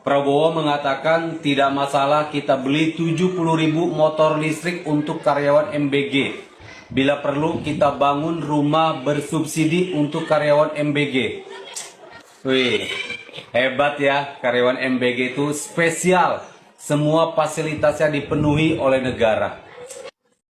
Prabowo mengatakan tidak masalah kita beli 70.000 motor listrik untuk karyawan MBG. Bila perlu kita bangun rumah bersubsidi untuk karyawan MBG. Wih, hebat ya, karyawan MBG itu spesial. Semua fasilitasnya dipenuhi oleh negara.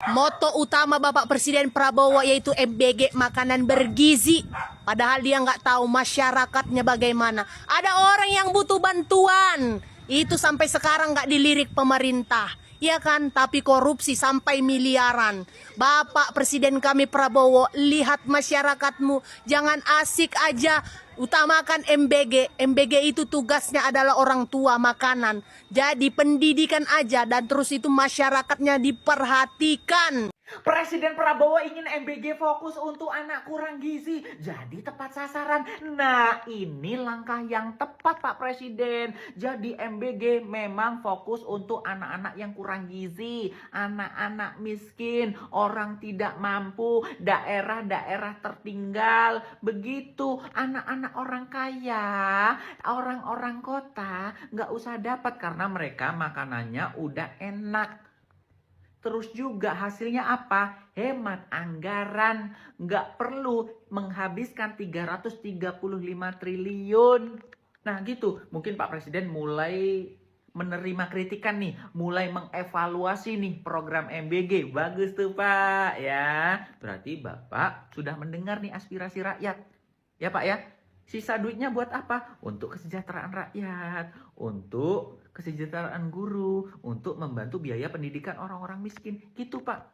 Moto utama Bapak Presiden Prabowo yaitu MBG, makanan bergizi. Padahal dia nggak tahu masyarakatnya bagaimana. Ada orang yang butuh bantuan. Itu sampai sekarang nggak dilirik pemerintah. Ya kan, tapi korupsi sampai miliaran. Bapak Presiden kami Prabowo, lihat masyarakatmu. Jangan asik aja, utamakan MBG. MBG itu tugasnya adalah orang tua makanan. Jadi pendidikan aja dan terus itu masyarakatnya diperhatikan. Presiden Prabowo ingin MBG fokus untuk anak kurang gizi, jadi tepat sasaran. Nah, ini langkah yang tepat Pak Presiden. Jadi MBG memang fokus untuk anak-anak yang kurang gizi, anak-anak miskin, orang tidak mampu, daerah-daerah tertinggal. Begitu anak-anak orang kaya, orang-orang kota nggak usah dapat karena mereka makanannya udah enak. Terus juga hasilnya apa? Hemat anggaran. Nggak perlu menghabiskan 335 triliun. Nah gitu, mungkin Pak Presiden mulai menerima kritikan nih. Mulai mengevaluasi nih program MBG. Bagus tuh Pak ya. Berarti Bapak sudah mendengar nih aspirasi rakyat. Ya Pak ya. Sisa duitnya buat apa? Untuk kesejahteraan rakyat, untuk kesejahteraan guru, untuk membantu biaya pendidikan orang-orang miskin. Gitu Pak.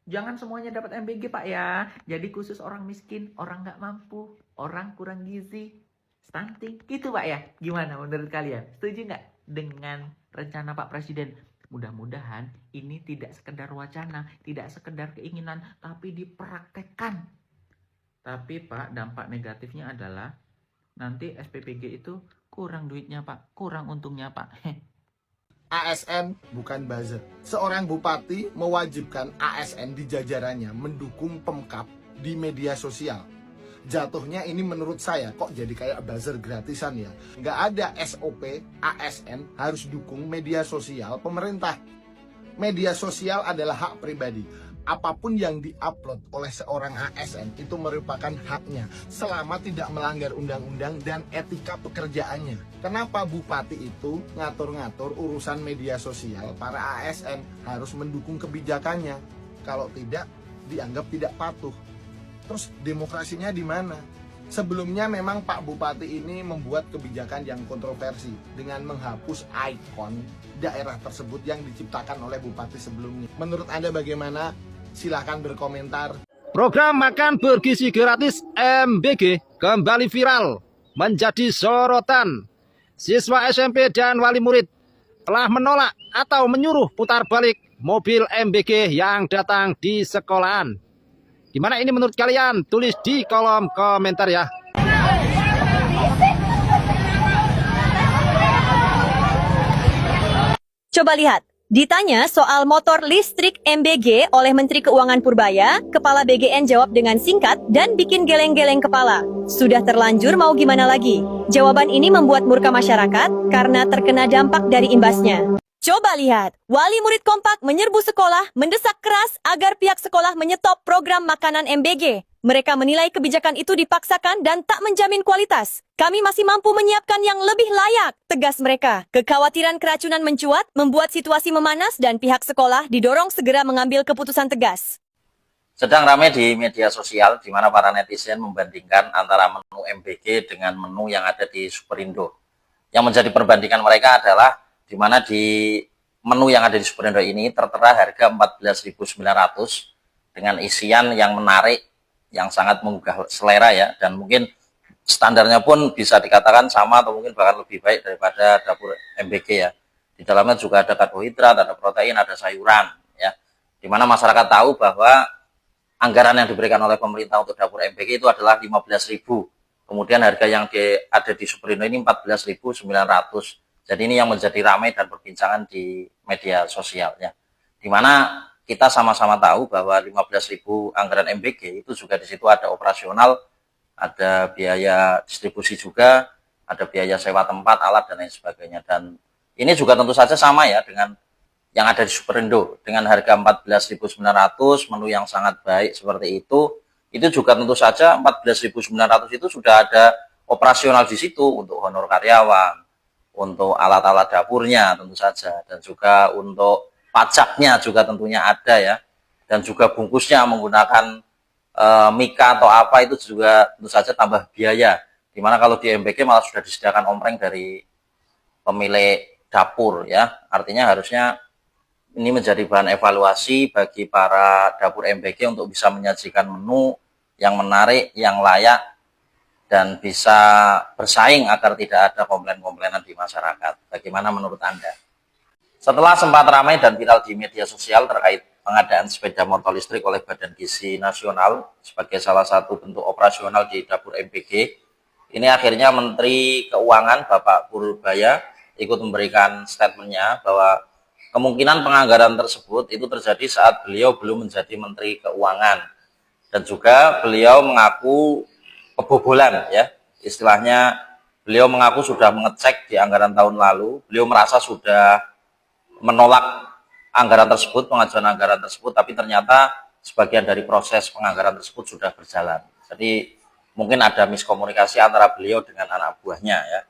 Jangan semuanya dapat MBG Pak ya. Jadi khusus orang miskin, orang nggak mampu, orang kurang gizi, stunting. Gitu Pak ya. Gimana menurut kalian? Setuju nggak dengan rencana Pak Presiden? Mudah-mudahan ini tidak sekedar wacana, tidak sekedar keinginan, tapi dipraktekkan. Tapi Pak, dampak negatifnya adalah nanti SPPG itu kurang duitnya Pak, kurang untungnya Pak. ASN bukan buzzer. Seorang bupati mewajibkan ASN di jajarannya mendukung Pemkab di media sosial. Jatuhnya ini menurut saya kok jadi kayak buzzer gratisan ya. Nggak ada SOP ASN harus dukung media sosial pemerintah. Media sosial adalah hak pribadi. Apapun yang diupload oleh seorang ASN itu merupakan haknya selama tidak melanggar undang-undang dan etika pekerjaannya. Kenapa bupati itu ngatur-ngatur urusan media sosial? Para ASN harus mendukung kebijakannya. Kalau tidak, dianggap tidak patuh. Terus demokrasinya di mana? Sebelumnya memang Pak Bupati ini membuat kebijakan yang kontroversi dengan menghapus ikon daerah tersebut yang diciptakan oleh bupati sebelumnya. Menurut Anda bagaimana? Silahkan berkomentar. Program makan bergizi gratis MBG kembali viral menjadi sorotan. Siswa SMP dan wali murid telah menolak atau menyuruh putar balik mobil MBG yang datang di sekolahan. Gimana ini menurut kalian? Tulis di kolom komentar ya. Coba lihat. Ditanya soal motor listrik MBG oleh Menteri Keuangan Purbaya, Kepala BGN jawab dengan singkat dan bikin geleng-geleng kepala. Sudah terlanjur mau gimana lagi? Jawaban ini membuat murka masyarakat karena terkena dampak dari imbasnya. Coba lihat, wali murid kompak menyerbu sekolah, mendesak keras agar pihak sekolah menyetop program makanan MBG. Mereka menilai kebijakan itu dipaksakan dan tak menjamin kualitas. Kami masih mampu menyiapkan yang lebih layak, tegas mereka. Kekhawatiran keracunan mencuat, membuat situasi memanas dan pihak sekolah didorong segera mengambil keputusan tegas. Sedang ramai di media sosial di mana para netizen membandingkan antara menu MBG dengan menu yang ada di Superindo. Yang menjadi perbandingan mereka adalah di mana di menu yang ada di Superindo ini tertera harga 14.900 dengan isian yang menarik, yang sangat menggugah selera ya, dan mungkin standarnya pun bisa dikatakan sama atau mungkin bahkan lebih baik daripada dapur MBG ya. Di dalamnya juga ada karbohidrat, ada protein, ada sayuran ya. Di mana masyarakat tahu bahwa anggaran yang diberikan oleh pemerintah untuk dapur MBG itu adalah 15.000. Kemudian harga yang ada di Superindo ini 14.900. Jadi ini yang menjadi ramai dan perbincangan di media sosial ya. Di mana kita sama-sama tahu bahwa 15.000 anggaran MBG itu juga di situ ada operasional, ada biaya distribusi juga, ada biaya sewa tempat, alat, dan lain sebagainya. Dan ini juga tentu saja sama ya dengan yang ada di Superindo, dengan harga 14.900, menu yang sangat baik seperti itu juga tentu saja 14.900 itu sudah ada operasional di situ untuk honor karyawan, untuk alat-alat dapurnya tentu saja, dan juga untuk pajaknya juga tentunya ada ya, dan juga bungkusnya menggunakan mika atau apa itu juga tentu saja tambah biaya, dimana kalau di MBG malah sudah disediakan ompreng dari pemilik dapur ya. Artinya harusnya ini menjadi bahan evaluasi bagi para dapur MBG untuk bisa menyajikan menu yang menarik, yang layak, dan bisa bersaing agar tidak ada komplain-komplainan di masyarakat. Bagaimana menurut Anda? Setelah sempat ramai dan viral di media sosial terkait pengadaan sepeda motor listrik oleh Badan Gizi Nasional sebagai salah satu bentuk operasional di dapur MBG, ini akhirnya Menteri Keuangan Bapak Purbaya ikut memberikan statementnya bahwa kemungkinan penganggaran tersebut itu terjadi saat beliau belum menjadi Menteri Keuangan, dan juga beliau mengaku kebobolan ya, istilahnya beliau mengaku sudah mengecek di anggaran tahun lalu, beliau merasa sudah menolak anggaran tersebut, pengajuan anggaran tersebut, tapi ternyata sebagian dari proses penganggaran tersebut sudah berjalan. Jadi mungkin ada miskomunikasi antara beliau dengan anak buahnya ya.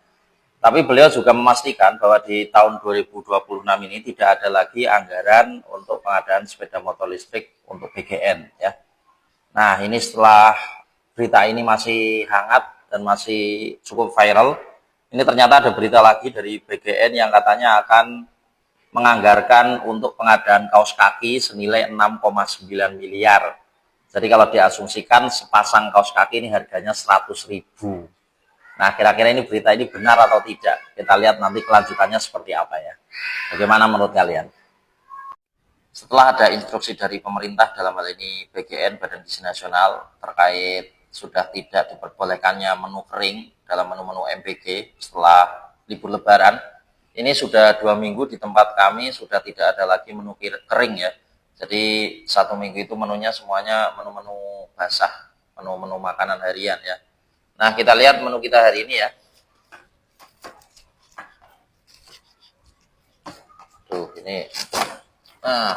Tapi beliau juga memastikan bahwa di tahun 2026 ini tidak ada lagi anggaran untuk pengadaan sepeda motor listrik untuk BGN ya. Nah, ini setelah berita ini masih hangat dan masih cukup viral, ini ternyata ada berita lagi dari BGN yang katanya akan menganggarkan untuk pengadaan kaos kaki senilai 6,9 miliar. Jadi kalau diasumsikan sepasang kaos kaki ini harganya 100.000. Nah, kira-kira ini berita ini benar atau tidak? Kita lihat nanti kelanjutannya seperti apa ya. Bagaimana menurut kalian? Setelah ada instruksi dari pemerintah, dalam hal ini BGN, Badan Gizi Nasional, terkait sudah tidak diperbolehkannya menu kering dalam menu-menu MBG setelah libur lebaran, ini sudah 2 minggu di tempat kami sudah tidak ada lagi menu kering ya. Jadi 1 minggu itu menunya semuanya menu-menu basah, menu-menu makanan harian ya. Nah, kita lihat menu kita hari ini ya. Tuh, ini. Nah,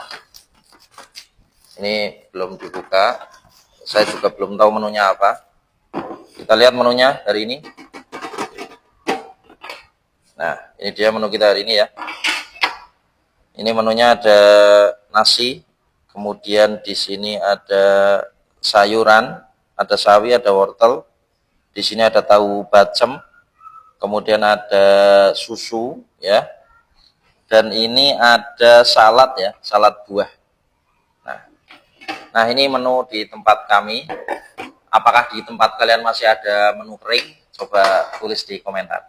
ini belum dibuka. Saya juga belum tahu menunya apa. Kita lihat menunya hari ini. Nah, ini dia menu kita hari ini ya. Ini menunya ada nasi, kemudian di sini ada sayuran, ada sawi, ada wortel. Di sini ada tahu bacem, kemudian ada susu ya. Dan ini ada salad ya, salad buah. Nah, ini menu di tempat kami. Apakah di tempat kalian masih ada menu kering? Coba tulis di komentar.